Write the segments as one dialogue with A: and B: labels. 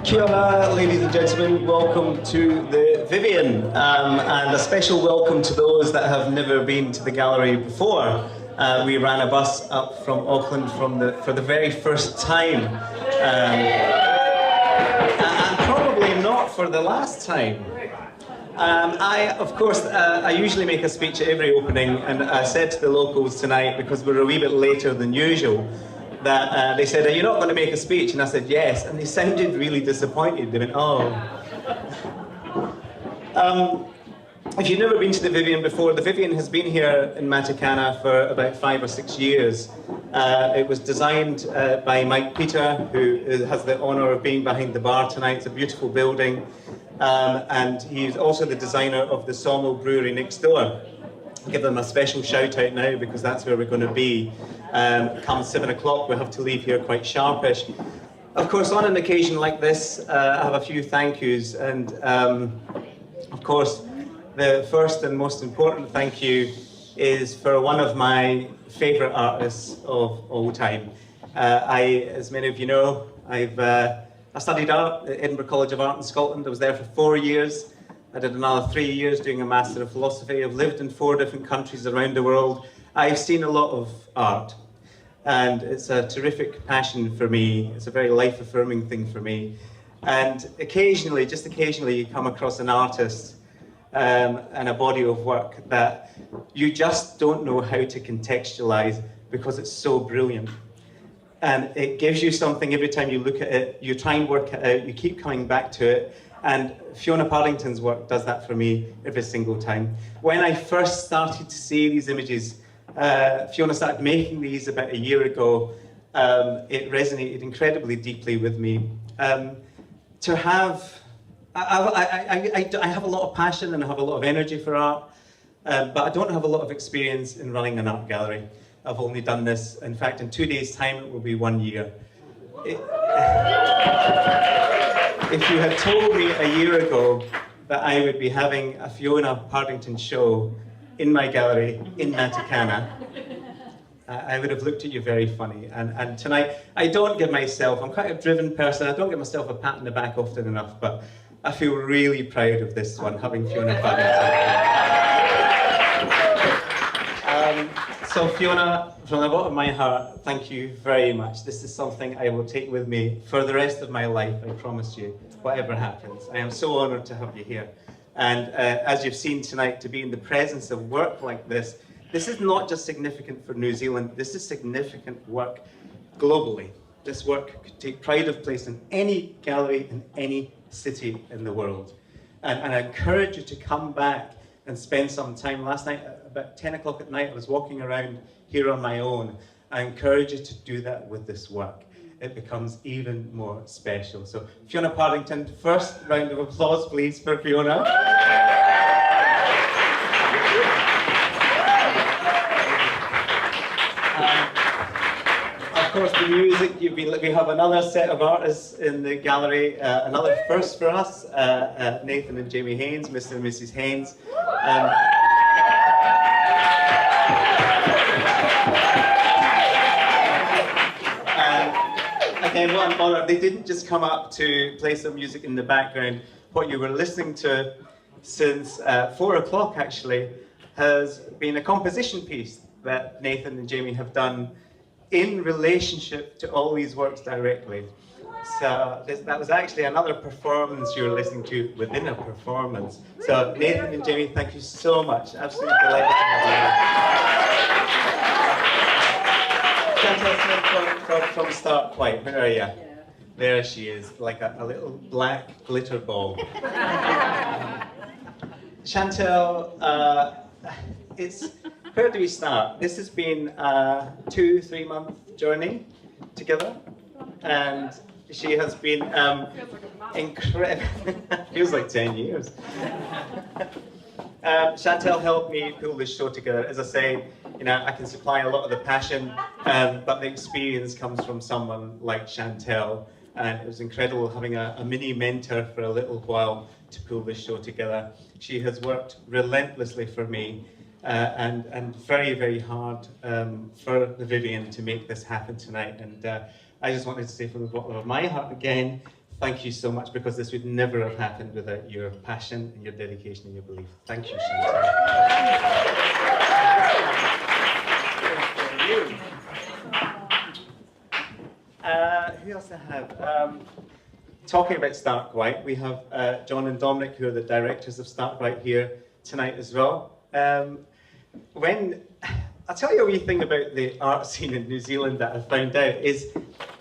A: Kia ora, ladies and gentlemen, welcome to the Vivian, and a special welcome to those that have never been to the gallery before. We ran a bus up from Auckland for the very first time, and probably not for the last time. I usually make a speech at every opening, and I said to the locals tonight, because we're a wee bit later than usual, that they said, "Are you not going to make a speech?" And I said, "Yes," and they sounded really disappointed. They went, "Oh." If you've never been to the Vivian before, the Vivian has been here in Matakana for about 5 or 6 years. It was designed by Mike Peter, who has the honour of being behind the bar tonight. It's a beautiful building, and he's also the designer of the Sawmill Brewery next door. I'll give them a special shout out now, because that's where we're going to be. Come 7 o'clock, we'll have to leave here quite sharpish. Of course, on an occasion like this, I have a few thank yous, and of course, the first and most important thank you is for one of my favourite artists of all time. As many of you know, I studied art at Edinburgh College of Art in Scotland. I was there for 4 years. I did another 3 years doing a Master of Philosophy. I've lived in 4 different countries around the world. I've seen a lot of art, and it's a terrific passion for me. It's a very life-affirming thing for me. And occasionally, just occasionally, you come across an artist and a body of work that you just don't know how to contextualize because it's so brilliant. And it gives you something every time you look at it. You try and work it out, you keep coming back to it. And Fiona Paddington's work does that for me every single time. When I first started to see these images, Fiona started making these about a year ago. It resonated incredibly deeply with me. To have, I have a lot of passion and I have a lot of energy for art, but I don't have a lot of experience in running an art gallery. I've only done this, in fact, in 2 days' time it will be 1 year. If you had told me a year ago that I would be having a Fiona Paddington show in my gallery in Matakana, I would have looked at you very funny. And tonight, I don't give myself, I'm quite a driven person, I don't give myself a pat on the back often enough, but I feel really proud of this one, having Fiona Paddington. So Fiona, from the bottom of my heart, thank you very much. This is something I will take with me for the rest of my life, I promise you, whatever happens. I am so honoured to have you here. And as you've seen tonight, to be in the presence of work like this is not just significant for New Zealand, this is significant work globally. This work could take pride of place in any gallery in any city in the world. And I encourage you to come back and spend some time. Last night, about 10 o'clock at night, I was walking around here on my own. I encourage you to do that with this work. It becomes even more special. So Fiona Paddington, first round of applause please for Fiona. Of course, the music, we have another set of artists in the gallery, another first for us, Nathan and Jamie Haynes, Mr. and Mrs. Haynes. Again, what an honour. They didn't just come up to play some music in the background. What you were listening to since 4 o'clock, actually, has been a composition piece that Nathan and Jamie have done in relationship to all these works directly. So that was actually another performance you were listening to within a performance. So Nathan and Jamie, thank you so much. Absolutely delighted to have you here. From Start Quite, where are you? Yeah. There she is, like a little black glitter ball. Chantel, where do we start? This has been a 2-3 month journey together, and she has been incredible. Feels like 10 years. Chantel helped me pull this show together. As I say, I can supply a lot of the passion, but the experience comes from someone like Chantel, and it was incredible having a mini mentor for a little while to pull this show together. She has worked relentlessly for me, and very, very hard for the Vivian to make this happen tonight. And I just wanted to say from the bottom of my heart again, thank you so much, because this would never have happened without your passion and your dedication and your belief. Thank you, Chantal. Who else I have? Talking about Stark White, we have John and Dominic, who are the directors of Stark White, here tonight as well. I'll tell you a wee thing about the art scene in New Zealand that I found out is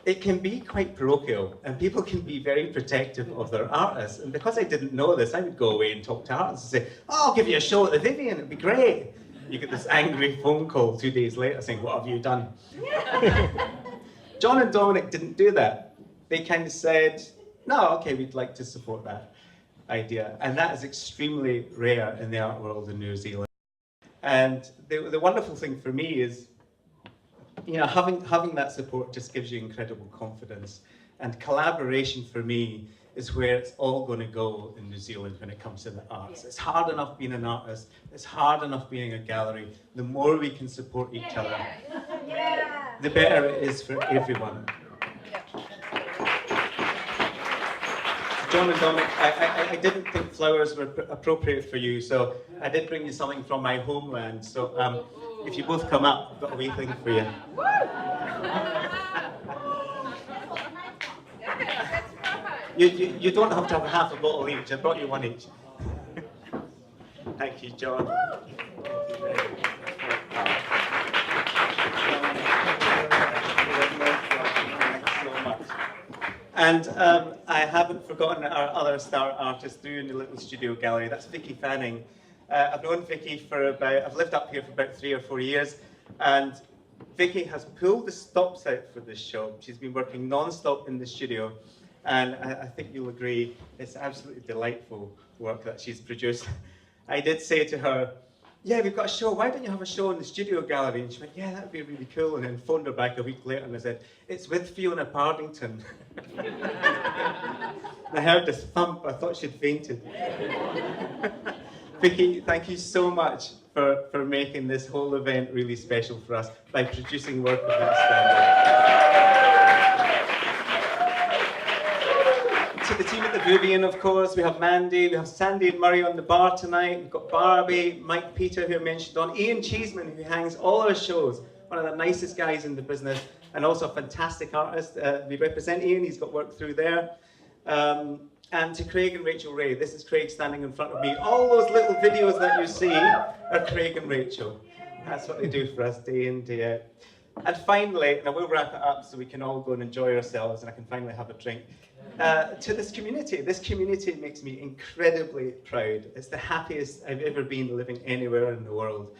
A: it can be quite parochial, and people can be very protective of their artists. And because I didn't know this, I would go away and talk to artists and say, "Oh, I'll give you a show at the Vivian, it'd be great." You get this angry phone call 2 days later saying, "What have you done?" John and Dominic didn't do that. They kind of said, "No, okay, we'd like to support that idea." And that is extremely rare in the art world in New Zealand. And the wonderful thing for me is, having that support just gives you incredible confidence. And collaboration for me is where it's all going to go in New Zealand when it comes to the arts. It's hard enough being an artist. It's hard enough being a gallery. The more we can support each other, the better it is for everyone. John and Dominic, I didn't think flowers were appropriate for you, so I did bring you something from my homeland. So if you both come up, I've got a wee thing for you. You don't have to have half a bottle each. I brought you one each. Thank you, John. And I haven't forgotten our other star artist doing the little studio gallery. That's Vicky Fanning. I've known Vicky I've lived up here for about 3 or 4 years, and Vicky has pulled the stops out for this show. She's been working non-stop in the studio, and I think you'll agree it's absolutely delightful work that she's produced. I did say to her, "Yeah, we've got a show. Why don't you have a show in the studio gallery?" And she went, "Yeah, that'd be really cool." And then phoned her back a week later and I said, "It's with Fiona Pardington." I heard this thump. I thought she'd fainted. Vicky, thank you so much for making this whole event really special for us by producing work of that standard. To the team at the Vivian, of course, we have Mandy, we have Sandy and Murray on the bar tonight, we've got Barbie, Mike Peter, who I mentioned on, Ian Cheeseman, who hangs all our shows, one of the nicest guys in the business, and also a fantastic artist. We represent Ian, he's got work through there. And to Craig and Rachel Ray, this is Craig standing in front of me. All those little videos that you see are Craig and Rachel. That's what they do for us day in, day out. And finally, and I will wrap it up so we can all go and enjoy ourselves and I can finally have a drink. To this community makes me incredibly proud. It's the happiest I've ever been living anywhere in the world.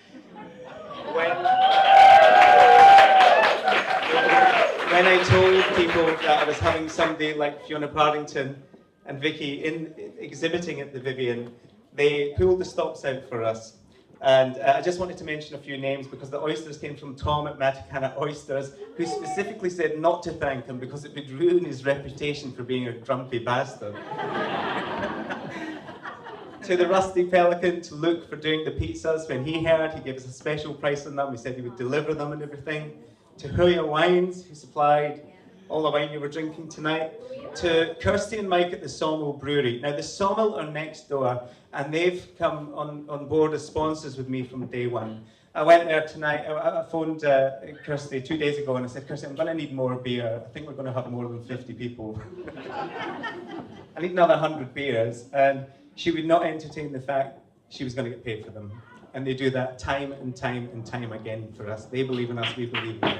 A: When I told people that I was having somebody like Fiona Pardington and Vicky exhibiting at the Vivian, they pulled the stops out for us. And I just wanted to mention a few names because the oysters came from Tom at Matakana Oysters, who specifically said not to thank him because it would ruin his reputation for being a grumpy bastard. To the Rusty Pelican, to Luke for doing the pizzas. When he heard, he gave us a special price on them. He said he would deliver them and everything. To Huya Wines, who supplied all the wine you were drinking tonight. To Kirsty and Mike at the Sawmill Brewery. Now the Sawmill are next door and they've come on board as sponsors with me from day one. I went there tonight, I phoned Kirsty 2 days ago and I said, "Kirsty, I'm going to need more beer. I think we're going to have more than 50 people. I need another 100 beers." And she would not entertain the fact she was going to get paid for them. And they do that time and time and time again for us. They believe in us, we believe in them.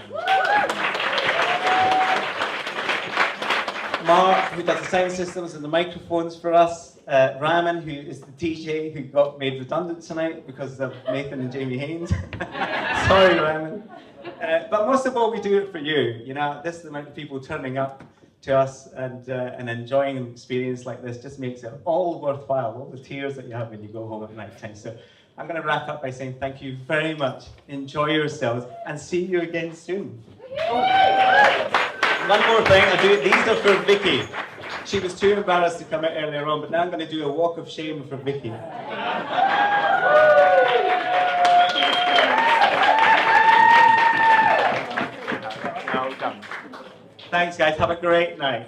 A: Mark, who does the sound systems and the microphones for us. Raman, who is the DJ who got made redundant tonight because of Nathan and Jamie Haynes. Sorry, Raman. But most of all, we do it for you. You know, this is the amount of people turning up to us and enjoying an experience like this just makes it all worthwhile, all the tears that you have when you go home at night time. So I'm going to wrap up by saying thank you very much. Enjoy yourselves and see you again soon. One more thing, these are for Vicky. She was too embarrassed to come out earlier on, but now I'm going to do a walk of shame for Vicky. Now done. Thanks guys, have a great night.